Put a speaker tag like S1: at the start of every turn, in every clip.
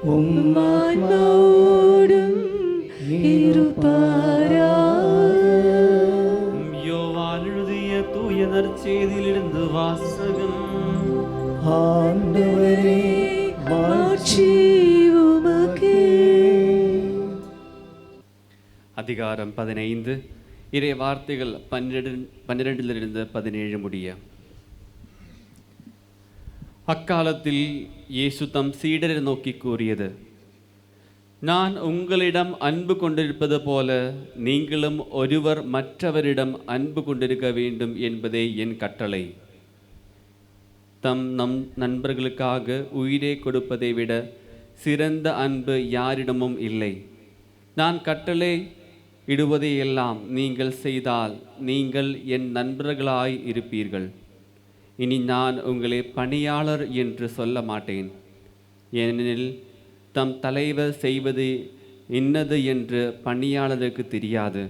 S1: உம்மான்மாவோடும் இருப்பாராக.
S2: யோவான் எழுதிய தூய நற்செய்தியிலிருந்து வாசகம்.
S1: ஆண்டவரே, மாட்சி உமக்கே.
S2: அதிகாரம் 15, இறை வார்த்தைகள் 12 17 முடிய. அக்காலத்தில் இயேசு தம் சீடரை நோக்கி கூறியது: நான் உங்களிடம் அன்பு கொண்டிருப்பது போல நீங்களும் ஒருவர் மற்றவரிடம் அன்பு கொண்டிருக்க வேண்டும் என்பதே என் கட்டளை. நம் நண்பர்களுக்காக உயிரை கொடுப்பதை விட சிறந்த அன்பு யாரிடமும் இல்லை. நான் கட்டளை இடுவதையெல்லாம் நீங்கள் செய்தால் நீங்கள் என் நண்பர்களாய் இருப்பீர்கள். இனி நான் உங்களை பணியாளர் என்று சொல்ல மாட்டேன், ஏனெனில் தம் தலைவர் செய்வது இன்னது என்று பணியாளருக்கு தெரியாது.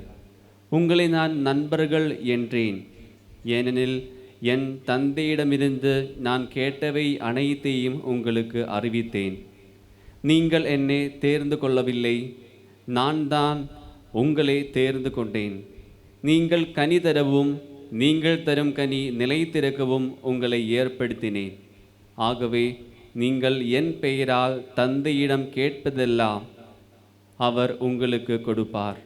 S2: உங்களை நான் நண்பர்கள் என்றேன், ஏனெனில் என் தந்தையிடமிருந்து நான் கேட்டவை அனைத்தையும் உங்களுக்கு அறிவித்தேன். நீங்கள் என்னை தேர்ந்து கொள்ளவில்லை, நான் தான் உங்களை தேர்ந்து கொண்டேன். நீங்கள் கனி தரவும் நீங்கள் தரும் கனி நிலைத்திருக்கவும் உங்களை ஏற்படுத்தினேன். ஆகவே நீங்கள் என் பெயரால் தந்தையிடம் கேட்பதெல்லாம் அவர் உங்களுக்கு கொடுப்பார்.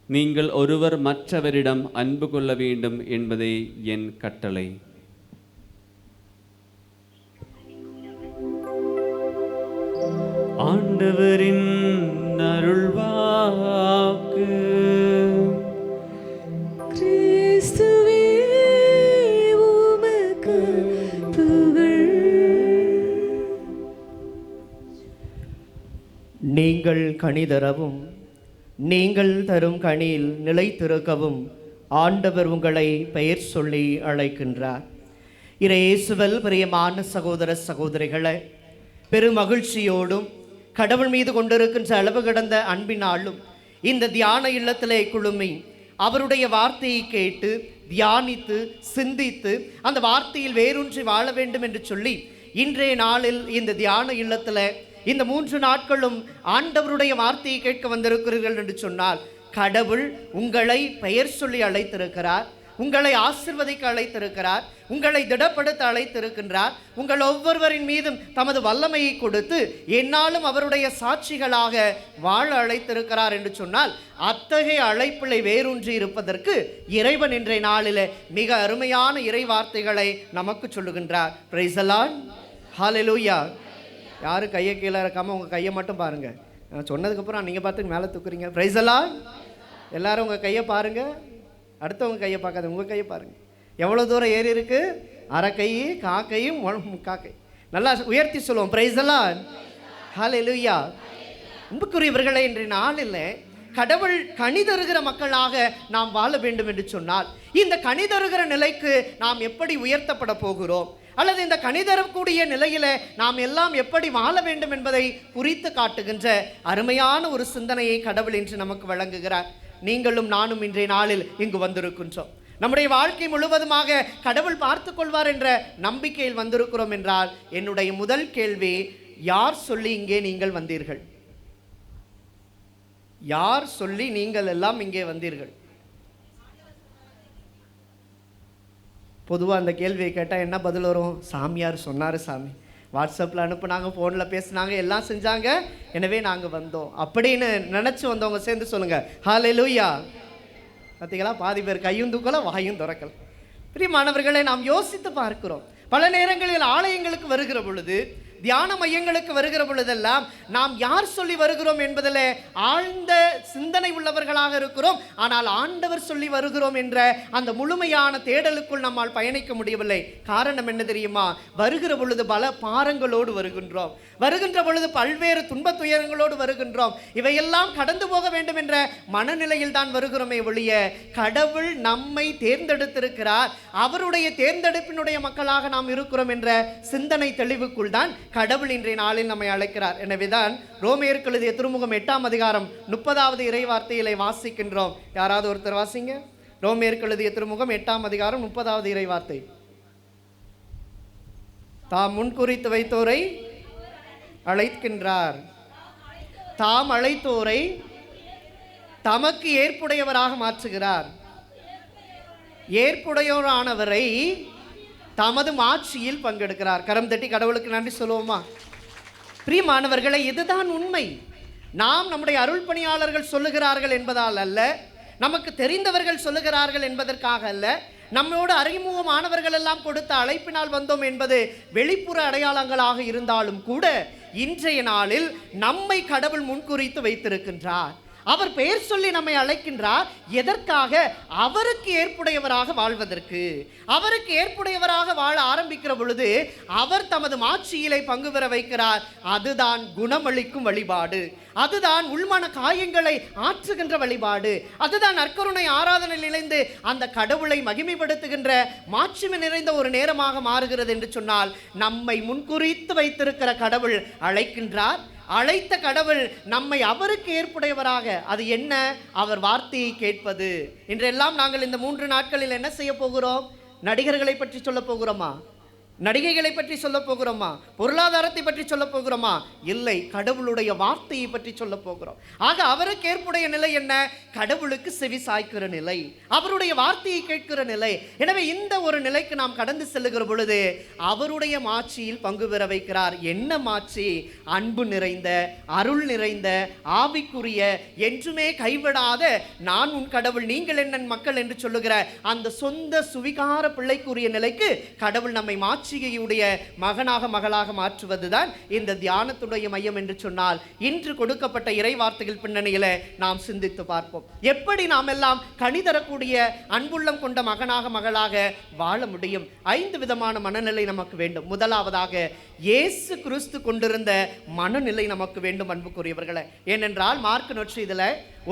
S2: நீங்கள் ஒருவர் மற்றவரிடம் அன்பு கொள்ள வேண்டும் என்பதே என் கட்டளை. ஆண்டவரின் அருள்வாக்கு.
S1: கிறிஸ்துவே உமக்கு புகழ்.
S3: நீங்கள் கனி தரவும் நீங்கள் தரும் கனியில் நிலைத்திருக்கவும் ஆண்டவர் உங்களை பெயர் சொல்லி அழைக்கின்றார். இயேசுவில் பிரியமான சகோதர சகோதரிகளை, பெருமகிழ்ச்சியோடும் கடவுள் மீது கொண்டிருக்கின்ற அளவு கடந்த அன்பினாலும் இந்த தியான இல்லத்திலே குழுமி அவருடைய வார்த்தையை கேட்டு தியானித்து சிந்தித்து அந்த வார்த்தையில் வேரூன்றி வாழ வேண்டும் என்று சொல்லி இன்றைய நாளில் இந்த தியான இல்லத்தில் இந்த 3 நாட்களும் ஆண்டவருடைய வார்த்தையை கேட்க வந்திருக்கிறீர்கள் என்று சொன்னால், கடவுள் உங்களை பெயர் சொல்லி அழைத்திருக்கிறார், உங்களை ஆசீர்வதிக்க அழைத்திருக்கிறார், உங்களை திடப்படுத்த அழைத்திருக்கின்றார். உங்கள் ஒவ்வொருவரின் மீதும் தமது வல்லமையை கொடுத்து என்னாலும் அவருடைய சாட்சிகளாக வாழ அழைத்திருக்கிறார் என்று சொன்னால், அத்தகைய அழைப்பிலை வேரூன்றி இருப்பதற்கு இறைவன் இன்றைய நாளில் மிக அருமையான இறை வார்த்தைகளை நமக்கு சொல்லுகின்றார். பிரைஸ் தி லார்ட், ஹல்லேலூயா. யாரும் கையை கீழே இருக்காமல் உங்கள் கையை மட்டும் பாருங்கள். நான் சொன்னதுக்கப்புறம் நீங்கள் பார்த்து மேலே தூக்குறீங்க. Praise the Lord. எல்லாரும் உங்கள் கையை பாருங்கள், அடுத்தவங்க கையை பார்க்காத உங்கள் கையை பாருங்கள். எவ்வளோ தூரம் ஏறி இருக்கு? அரை கை, காக்கையும் முக்காக்கை. நல்லா உயர்த்தி சொல்லுவோம். பிரைஸ் தி லார்ட், ஹல்லேலூயா. அன்புக்குரியவர்களே, இன்றைய நாளில் கடவுள் கனி தருகிற மக்களாக நாம் வாழ வேண்டும் என்று சொன்னால், இந்த கனி தருகிற நிலைக்கு நாம் எப்படி உயர்த்தப்பட போகிறோம், அல்லது இந்த கனி தரக்கூடிய நிலையில நாம் எல்லாம் எப்படி வாழ வேண்டும் என்பதை குறித்து காட்டுகின்ற அருமையான ஒரு சிந்தனையை கடவுள் இன்று நமக்கு வழங்குகிறார். நீங்களும் நானும் இன்றைய நாளில் இங்கு வந்திருக்கின்றோம். நம்முடைய வாழ்க்கை முழுவதுமாக கடவுள் பார்த்து கொள்வார் என்ற நம்பிக்கையில் வந்திருக்கிறோம் என்றால், என்னுடைய முதல் கேள்வி, யார் சொல்லி இங்கே நீங்கள் வந்தீர்கள்? யார் சொல்லி நீங்கள் எல்லாம் இங்கே வந்தீர்கள்? பொதுவாக அந்த கேள்வியை கேட்டால் என்ன பதில் வரும்? சாமியார் சொன்னார் சாமி, வாட்ஸ்அப்பில் அனுப்புனாங்க, ஃபோனில் பேசினாங்க, எல்லாம் செஞ்சாங்க, எனவே நாங்கள் வந்தோம் அப்படின்னு நினச்சி வந்தவங்க சேர்ந்து சொல்லுங்கள் ஹல்லேலூயா. பார்த்தீங்களா, பாதி பேர் கையும் தூக்கல வாயும் திறக்கல. பிரியமானவர்களை, நாம் யோசித்து பார்க்கிறோம். பல நேரங்களில் ஆலயங்களுக்கு வருகிற பொழுது, தியான மையங்களுக்கு வருகிற பொழுதெல்லாம் நாம் யார் சொல்லி வருகிறோம் என்பதில் ஆழ்ந்த சிந்தனை உள்ளவர்களாக இருக்கிறோம். ஆனால் ஆண்டவர் சொல்லி வருகிறோம் என்ற அந்த முழுமையான தேடலுக்குள் நம்மால் பயணிக்க முடியவில்லை. காரணம் என்ன தெரியுமா? வருகிற பொழுது பல பாரங்களோடு வருகின்றோம், வருகின்ற பொழுது பல்வேறு துன்பத் துயரங்களோடு வருகின்றோம். இவையெல்லாம் கடந்து போக வேண்டும் என்ற மனநிலையில் தான் வருகிறோமே ஒழிய, கடவுள் நம்மை தேர்ந்தெடுத்திருக்கிறார், அவருடைய தேர்ந்தெடுப்பினுடைய மக்களாக நாம் இருக்கிறோம் என்ற சிந்தனை தெளிவுக்குள் தான் கடவுள் இன்றைய நாளில் நம்மை அழைக்கிறார். எனவேதான் ரோமேயருக்கு எழுதிய திருமுகம் 8ஆம் அதிகாரம் 30வது இறை வார்த்தையிலே வாசிக்கின்றோம். யாராவது ஒருத்தர் வாசிங்க. ரோமேயருக்கு எழுதிய திருமுகம் 8ஆம் அதிகாரம் 30வது இறை வார்த்தை. தாம் முன்குறித்து வைத்தோரை அழைக்கின்றார், தாம் அழைத்தோரை தமக்கு ஏற்புடையவராக மாற்றுகிறார். ஏற்புடையோரானவரை தமது மாட்சியில் பங்கெடுக்கிறார். கரம் தட்டி கடவுளுக்கு நன்றி சொல்லுவோமா? பிரியமானவர்களை, இதுதான் உண்மை. நாம் நம்முடைய அருள் பணியாளர்கள் சொல்லுகிறார்கள் என்பதால் அல்ல, நமக்கு தெரிந்தவர்கள் சொல்லுகிறார்கள் என்பதற்காக அல்ல, நம்மோடு அறிமுகமானவர்கள் எல்லாம் கொடுத்த அழைப்பினால் வந்தோம் என்பது வெளிப்புற அடையாளங்களாக இருந்தாலும் கூட இன்றைய நாளில் நம்மை கடவுள் முன்குறித்து வைத்திருக்கின்றார். அவர் பெயர் சொல்லி நம்மை அழைக்கின்றார். எதற்காக? அவருக்கு ஏற்புடையவராக வாழ்வதற்கு. அவருக்கு ஏற்புடையவராக வாழ ஆரம்பிக்கிற பொழுது அவர் தமது மாட்சியிலே பங்கு பெற வைக்கிறார். அதுதான் குணமளிக்கும் வழிபாடு, அதுதான் உள்மன காயங்களை ஆற்றுகின்ற வழிபாடு, அதுதான் நற்கருணை ஆராதனையில் இணைந்து அந்த கடவுளை மகிமைப்படுத்துகின்ற மாட்சிமை நிறைந்த ஒரு நேரமாக மாறுகிறது என்று சொன்னால், நம்மை முன்குறித்து வைத்திருக்கிற கடவுள் அழைக்கின்றார். அழைத்த கடவுள் நம்மை அவருக்கு ஏற்புடையவராக, அது என்ன? அவர் வார்த்தையை கேட்பது. இன்றெல்லாம் நாங்கள் இந்த 3 நாட்களில் என்ன செய்ய போகிறோம்? நடிகர்களை பற்றி சொல்ல போகிறோமா? நடிகைகளை பற்றி சொல்ல போகிறோமா? பொருளாதாரத்தை பற்றி சொல்ல போகிறோமா? இல்லை, கடவுளுடைய வார்த்தையை பற்றி சொல்ல போகிறோம். ஆக அவருக்கு ஏற்புடைய நிலை என்ன? கடவுளுக்கு செவி சாய்க்கிற நிலை, அவருடைய வார்த்தையை கேட்கிற நிலை. எனவே இந்த ஒரு நிலைக்கு நாம் கடந்து செல்லுகிற பொழுது அவருடைய மாட்சியில் பங்கு பெற வைக்கிறார். என்ன மாட்சி? அன்பு நிறைந்த, அருள் நிறைந்த, ஆவிக்குரிய, என்றுமே கைவிடாத, நான் உன் கடவுள் நீங்கள் என்ன மக்கள் என்று சொல்லுகிற அந்த சொந்த சுவிகார பிள்ளைக்குரிய நிலைக்கு கடவுள் நம்மை மாட்சியுடைய மகனாக மகளாக மாற்றுவதுதான் இந்த தியானத்துடைய மையம் என்று சொன்னால், இன்று கொடுக்கப்பட்ட இறை வார்த்தைகள் பின்னணியில நாம் சிந்தித்து பார்ப்போம். எப்படி நாம் எல்லாம் கனி தரக்கூடிய அன்புள்ளம் கொண்ட மகனாக மகளாக வாழ முடியும்? 5 விதமான மனநிலை நமக்கு வேண்டும். முதலாவதாக இயேசு கிறிஸ்து கொண்டிருந்த மனநிலை நமக்கு வேண்டும் அன்புக்குரியவர்களே. ஏனென்றால் மார்க் நற்செய்தியில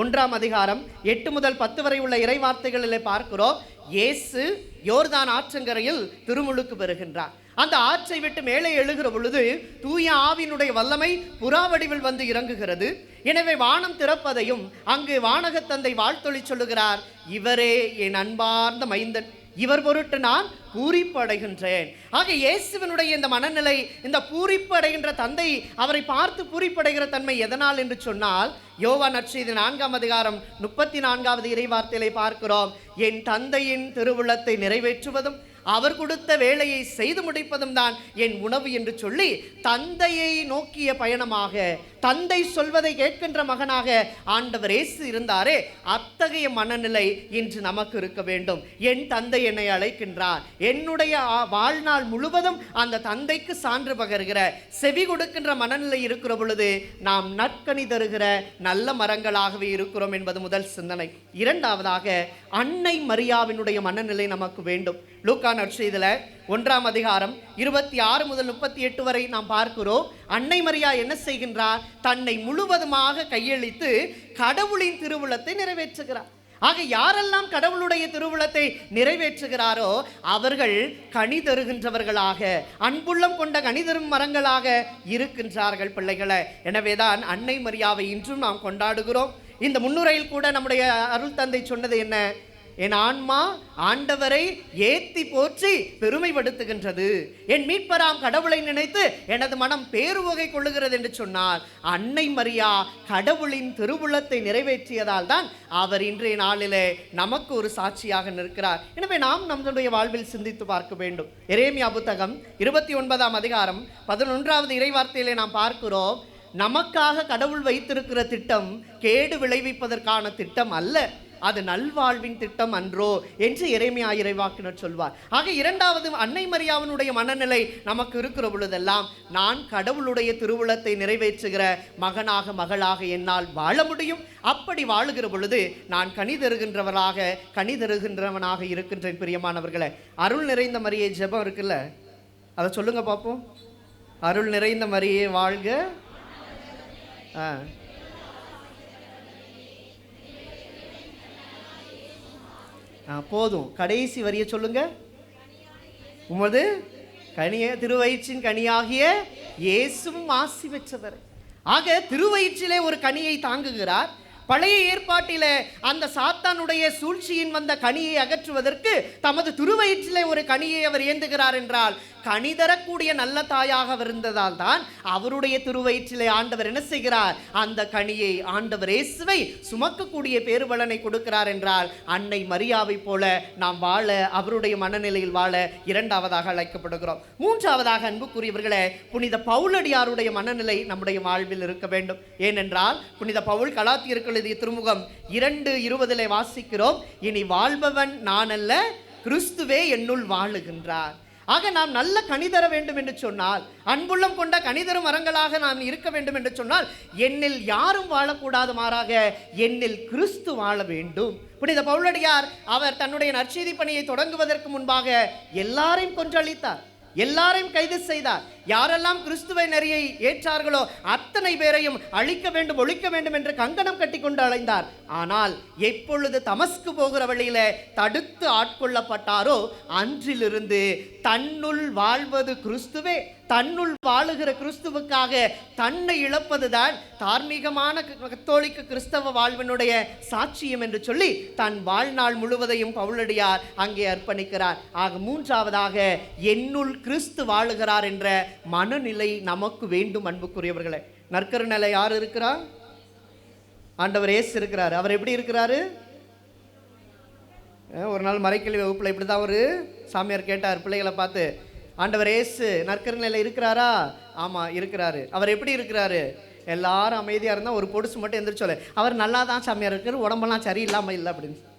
S3: 1ஆம் அதிகாரம் 8 முதல் 10 வரை உள்ள இறை வார்த்தைகளிலே பார்க்கிறோம். இயேசு யோர்தான் ஆற்றங்கரையில் திருமுழுக்கு பெறுகின்றார். அந்த ஆற்றை விட்டு மேலே எழுகிற பொழுது தூய ஆவியினுடைய வல்லமை புறா வடிவில் வந்து இறங்குகிறது. எனவே வானம் திறப்பதையும் அங்கு வானகத்தந்தை வாழ்த்தொழி சொல்லுகிறார், இவரே என் அன்பார்ந்த மைந்தன், இவர் பொருட்டு நான் பூரிப்பு அடைகின்றேன். ஆக இயேசுவினுடைய இந்த மனநிலை, இந்த பூரிப்பு அடைகின்ற தந்தை அவரை பார்த்து பூரிப்படைகிற தன்மை எதனால் என்று சொன்னால், யோவான் நற்செய்தி 4ஆம் அதிகாரம் 34வது இறை வார்த்தையிலே பார்க்கிறோம். என் தந்தையின் திருவுளத்தை நிறைவேற்றுவதும் அவர் கொடுத்த வேலையை செய்து முடிப்பதும் தான் என் உணவு என்று சொல்லி தந்தையை நோக்கிய பயணமாக, தந்தை சொல்வதை கேட்கின்ற மகனாக ஆண்டவர் இயேசு இருந்தாரே, அத்தகைய மனநிலை இன்று நமக்கு இருக்க வேண்டும். என் தந்தை என்னை அழைக்கின்றார், என்னுடைய வாழ்நாள் முழுவதும் அந்த தந்தைக்கு சான்று பகர்கிற, செவி கொடுக்கின்ற மனநிலை இருக்கிற பொழுது நாம் நற்கனி தருகிற நல்ல மரங்களாகவே இருக்கிறோம் என்பது முதல் சிந்தனை. இரண்டாவதாக அன்னை மரியாவினுடைய மனநிலை நமக்கு வேண்டும். லூக்கா நற்செய்தியில 1ஆம் அதிகாரம் 26 முதல் 38 வரை நாம் பார்க்கிறோம். அன்னை மரியா என்ன செய்கின்றார்? தன்னை முழுவதுமாக கையளித்து கடவுளின் திருவுளத்தை நிறைவேற்றுகிறார். ஆக யாரெல்லாம் கடவுளுடைய திருவுளத்தை நிறைவேற்றுகிறாரோ அவர்கள் கனி தருகின்றவர்களாக, அன்புள்ளம் கொண்ட கனி தரும் மரங்களாக இருக்கின்றார்கள் பிள்ளைகளை. எனவேதான் அன்னை மரியாவை இன்றும் நாம் கொண்டாடுகிறோம். இந்த முன்னுரையில் கூட நம்முடைய அருள் தந்தை சொன்னது என்ன? என் ஆன்மா ஆண்டவரை ஏத்தி போற்றி பெருமைப்படுத்துகின்றது, என் மீட்பராம் கடவுளை நினைத்து எனது மனம் பேருவகை கொள்ளுகிறது என்று சொன்னார். அன்னை மரியா கடவுளின் திருவுளத்தை நிறைவேற்றியதால் தான் அவர் இன்றைய நாளிலே நமக்கு ஒரு சாட்சியாக நிற்கிறார். எனவே நாம் நம்முடைய வாழ்வில் சிந்தித்து பார்க்க வேண்டும். எரேமியா புத்தகம் 29ஆம் அதிகாரம் 11வது இறைவார்த்தையிலே நாம் பார்க்கிறோம். நமக்காக கடவுள் வைத்திருக்கிற திட்டம் கேடு விளைவிப்பதற்கான திட்டம் அல்ல, அது நல்வாழ்வின் திட்டம் அன்றோ என்று எரேமியா இறைவாக்கினர் சொல்வார். ஆக இரண்டாவது அன்னை மரியாவினுடைய மனநிலை நமக்கு இருக்கிற பொழுதெல்லாம், நான் கடவுளுடைய திருவுளத்தை நிறைவேற்றுகிற மகனாக மகளாக என்னால் வாழ முடியும். அப்படி வாழுகிற பொழுது நான் கனி தருகின்றவனாக இருக்கின்றேன். பிரியமானவர்களே, அருள் நிறைந்த மரியே ஜெபம் இருக்குல்ல, அதை சொல்லுங்க பார்ப்போம். அருள் நிறைந்த மரியே வாழ்க. போதும், கடைசி வரியை சொல்லுங்க. உமது கனிய திருவயிற்றின் கனியாகிய இயேசுவும் ஆசி பெற்றவர். ஆக திருவயிற்றிலே ஒரு கனியை தாங்குகிறார். பழைய ஏற்பாட்டிலே அந்த சாத்தானுடைய சூழ்ச்சியின் வந்த கனியை அகற்றுவதற்கு தமது திருவயிற்றிலே ஒரு கனியை அவர் ஏந்துகிறார் என்றால், கனி தரக்கூடிய நல்ல தாயாக இருந்ததால் தான் அவருடைய திருவயிற்றிலே ஆண்டவர் என்ன செய்கிறார்? அந்த கனியை, ஆண்டவர் இயேசுவை சுமக்கக்கூடிய பேருபலனை கொடுக்கிறார் என்றால், அன்னை மரியாவை போல நாம் வாழ, அவருடைய மனநிலையில் வாழ இரண்டாவதாக அழைக்கப்படுகிறோம். மூன்றாவதாக அன்புக்குரியவர்களே, புனித பவுலடியாருடைய மனநிலை நம்முடைய வாழ்வில் இருக்க வேண்டும். ஏனென்றால் புனித பவுல் கலாத்தியருக்கு எழுதிய திருமுகம் 2:20 வாசிக்கிறோம், இனி வாழ்பவன் நான் அல்ல, கிறிஸ்துவே என்னுள் வாழுகின்றார். ஆக நாம் நல்ல கனி தர வேண்டும் என்று சொன்னால், அன்புள்ளம் கொண்ட கனிதரும் மரங்களாக நாம் இருக்க வேண்டும் என்று சொன்னால், என்னில் யாரும் வாழக்கூடாது, மாறாக என்னில் கிறிஸ்து வாழ வேண்டும். புனித பவுலடியார் அவர் தன்னுடைய நற்செய்தி பணியை தொடங்குவதற்கு முன்பாக எல்லாரையும் கொன்றளித்தார், எல்லாரையும் கைது செய்தார். யாரெல்லாம் கிறிஸ்துவை நெறியை ஏற்றார்களோ அத்தனை பேரையும் அழிக்க வேண்டும், ஒழிக்க வேண்டும் என்று கங்கணம் கட்டி கொண்டு அலைந்தார். ஆனால் எப்பொழுது தமஸ்கு போகிற வழியில தடுத்து ஆட்கொள்ளப்பட்டாரோ அன்றிலிருந்து தன்னுள் வாழ்வது கிறிஸ்துவே, தன்னுள் வாழுகிற கிறிஸ்துவுக்காக தன்னை இழப்பதுதான் தார்மீகமான கத்தோலிக்க கிறிஸ்தவ வாழ்வினுடைய சாட்சியம் என்று சொல்லி தன் வாழ்நாள் முழுவதையும் பவுலடியார் அங்கே அர்ப்பணிக்கிறார். ஆக மூன்றாவதாக என்னுள் கிறிஸ்து வாழுகிறார் என்ற மனநிலை நமக்கு வேண்டும். அன்புக்குரியவர்களே, நற்கருணையில யார் இருக்கிறார்? ஆண்டவர் இயேசு இருக்கிறார். அவர் எப்படி இருக்கிறாரு? ஒரு நாள் மறைக்கல்வி வகுப்புல இப்படிதான் ஒரு சாமியார் கேட்டார் பிள்ளைகளை பார்த்து, ஆண்டவர் இயேசு நற்கருணையில இருக்கிறாரா? ஆமா இருக்கிறாரு. அவர் எப்படி இருக்கிறாரு? எல்லாரும் அமைதியா இருந்தா ஒரு பொடுசு மட்டும் எந்திரிச்சோல, அவர் நல்லா தான் சாமியார் இருக்காரு, உடம்பெல்லாம் சரியில்லாம இல்லை அப்படின்னு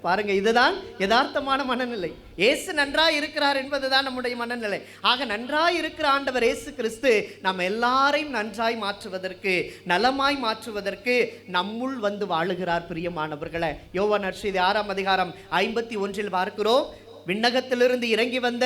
S3: பாருங்க. இதுதான் யதார்த்தமான மனநிலை. இயேசு நன்றாய் இருக்கிறார் என்பதுதான் நம்முடைய மனநிலை. ஆக நன்றாய் இருக்கிற ஆண்டவர் இயேசு கிறிஸ்து நம்ம எல்லாரையும் நன்றாய் மாற்றுவதற்கு, நலமாய் மாற்றுவதற்கு நம்முள் வந்து வாழுகிறார். பிரியமானவர்களே, யோவான் நற்செய்தி 6:51 பார்க்கிறோம், விண்ணகத்திலிருந்து இறங்கி வந்த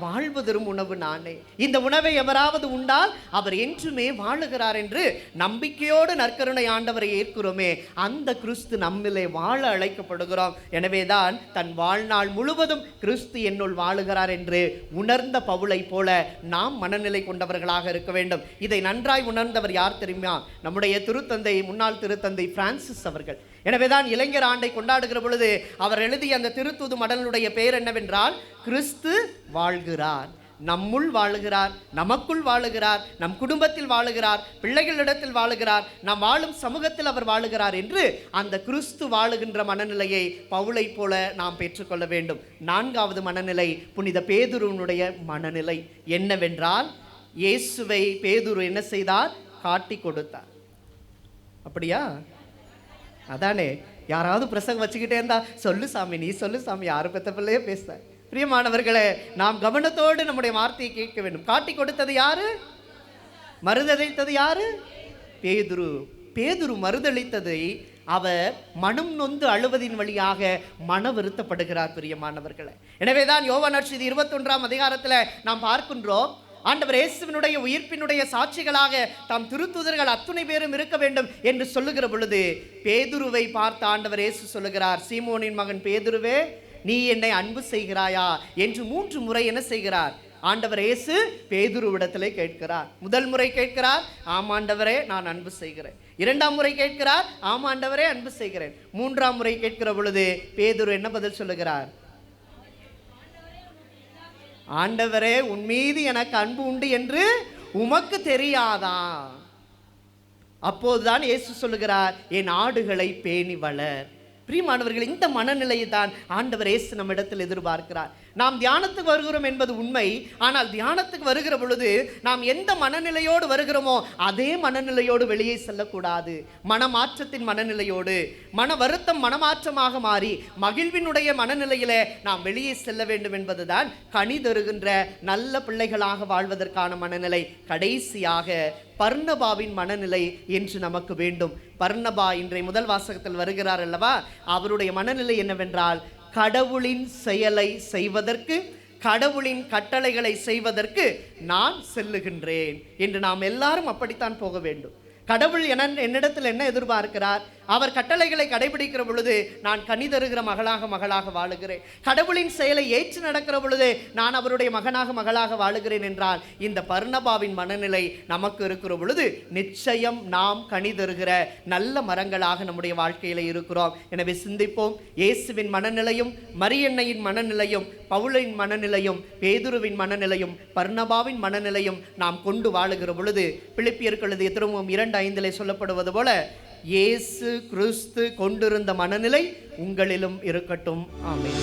S3: வாழ்வு தரும் உணவு நானே, இந்த உணவை எவராவது உண்டால் அவர் என்றுமே வாழுகிறார் என்று நம்பிக்கையோடு நற்கருணை ஆண்டவரை ஏற்கிறோமே, அந்த கிறிஸ்து நம்மிலே வாழ அழைக்கப்படுகிறோம். எனவேதான் தன் வாழ்நாள் முழுவதும் கிறிஸ்து என்னுள் வாழுகிறார் என்று உணர்ந்த பவுலை போல நாம் மனநிலை கொண்டவர்களாக இருக்க வேண்டும். இதை நன்றாய் உணர்ந்தவர் யார் தெரியுமா? நம்முடைய திருத்தந்தை, முன்னாள் திருத்தந்தை பிரான்சிஸ் அவர்கள். எனவேதான் இளைஞர் ஆண்டை கொண்டாடுகிற பொழுது அவர் எழுதிய அந்த திருத்தூது மடலுடைய பெயர் என்னவென்றால், கிறிஸ்து வாழ்கிறார், நம்முள் வாழுகிறார், நமக்குள் வாழுகிறார், நம் குடும்பத்தில் வாழுகிறார், பிள்ளைகளிடத்தில் வாழுகிறார், நாம் வாழும் சமூகத்தில் அவர் வாழுகிறார் என்று அந்த கிறிஸ்து வாழுகின்ற மனநிலையை பவுலை போல நாம் பெற்றுக்கொள்ள வேண்டும். நான்காவது மனநிலை புனித பேதுருவினுடைய மனநிலை என்னவென்றால், இயேசுவை பேதுரு என்ன செய்தார்? காட்டி கொடுத்தார். அப்படியா? அதானே, யாராவது பிரசங்கம் வச்சுக்கிட்டே இருந்தா சொல்லு சாமி, நீ சொல்லு சாமி, யாரு பெத்த பிள்ளையே பேச. பிரியமானவர்களே, நாம் கவனத்தோடு நம்முடைய வார்த்தையை கேட்க வேண்டும். காட்டி கொடுத்தது யாரு? மறுதளித்தது யாரு? பேதுரு. பேதுரு மறுதளித்ததை அவர் மனம் நொந்து அழுவதின் வழியாக மன வருத்தப்படுகிறார். பிரியமானவர்களே, எனவேதான் யோவான் நற்செய்தி 21 நாம் பார்க்கின்றோம், ஆண்டவர் இயேசுவினுடைய உயிர்ப்பினுடைய சாட்சிகளாக தாம் திருத்தூதர்கள் அத்துணை பேரும் இருக்க வேண்டும் என்று சொல்லுகிற பொழுது பேதுருவை பார்த்த ஆண்டவர் இயேசு சொல்லுகிறார், சீமோனின் மகன் பேதுருவே, நீ என்னை அன்பு செய்கிறாயா என்று 3 முறை என்ன செய்கிறார்? ஆண்டவர் இயேசு பேதுருவிடத்திலே கேட்கிறார். முதல் முறை கேட்கிறார், ஆமாண்டவரே நான் அன்பு செய்கிறேன். 2ஆம் முறை கேட்கிறார், ஆமாண்டவரே அன்பு செய்கிறேன். 3ஆம் முறை கேட்கிற பொழுது பேதுரு என்ன பதில் சொல்லுகிறார்? ஆண்டவரே, உன் மீது எனக்கு அன்பு உண்டு என்று உமக்கு தெரியாதா? அப்போதுதான் இயேசு சொல்லுகிறார், என் ஆடுகளை பேணி வளர். பிரியமானவர்கள், இந்த மனநிலையை தான் ஆண்டவர் இயேசு நம்மிடத்தில் எதிர்பார்க்கிறார். நாம் தியானத்துக்கு வருகிறோம் என்பது உண்மை. ஆனால் தியானத்துக்கு வருகிற பொழுது நாம் எந்த மனநிலையோடு வருகிறோமோ அதே மனநிலையோடு வெளியே செல்லக்கூடாது. மனமாற்றத்தின் மனநிலையோடு, மன வருத்தம் மனமாற்றமாக மாறி மகிழ்வினுடைய மனநிலையில நாம் வெளியே செல்ல வேண்டும் என்பதுதான் கனி தருகின்ற நல்ல பிள்ளைகளாக வாழ்வதற்கான மனநிலை. கடைசியாக பர்னபாவின் மனநிலை என்று நமக்கு வேண்டும். பர்னபா இன்றைய முதல் வாசகத்தில் வருகிறார் அல்லவா? அவருடைய மனநிலை என்னவென்றால், கடவுளின் செயலை செய்வதற்கு, கடவுளின் கட்டளைகளை செய்வதற்கு நான் செல்லுகின்றேன் என்று நாம் எல்லாரும் அப்படித்தான் போக வேண்டும். கடவுள் என்னிடத்தில் என்ன எதிர்பார்க்கிறார்? அவர் கட்டளைகளை கடைபிடிக்கிற பொழுது நான் கனி தருகிற மகளாக வாழுகிறேன். கடவுளின் செயலை ஏற்று நடக்கிற பொழுது நான் அவருடைய மகனாக வாழுகிறேன் என்றால், இந்த பர்னபாவின் மனநிலை நமக்கு இருக்கிற பொழுது நிச்சயம் நாம் கனி தருகிற நல்ல மரங்களாக நம்முடைய வாழ்க்கையில இருக்கிறோம். எனவே சிந்திப்போம். இயேசுவின் மனநிலையும் மரியன்னையின் மனநிலையும் பவுலின் மனநிலையும் பேதுருவின் மனநிலையும் பர்னபாவின் மனநிலையும் நாம் கொண்டு வாழுகிற பொழுது பிலிப்பியருக்கு எழுதிய திருமுகம் 2:5 சொல்லப்படுவது போல இயேசு கிறிஸ்து கொண்டிருந்த மனநிலை உங்களிலும் இருக்கட்டும். ஆமென்.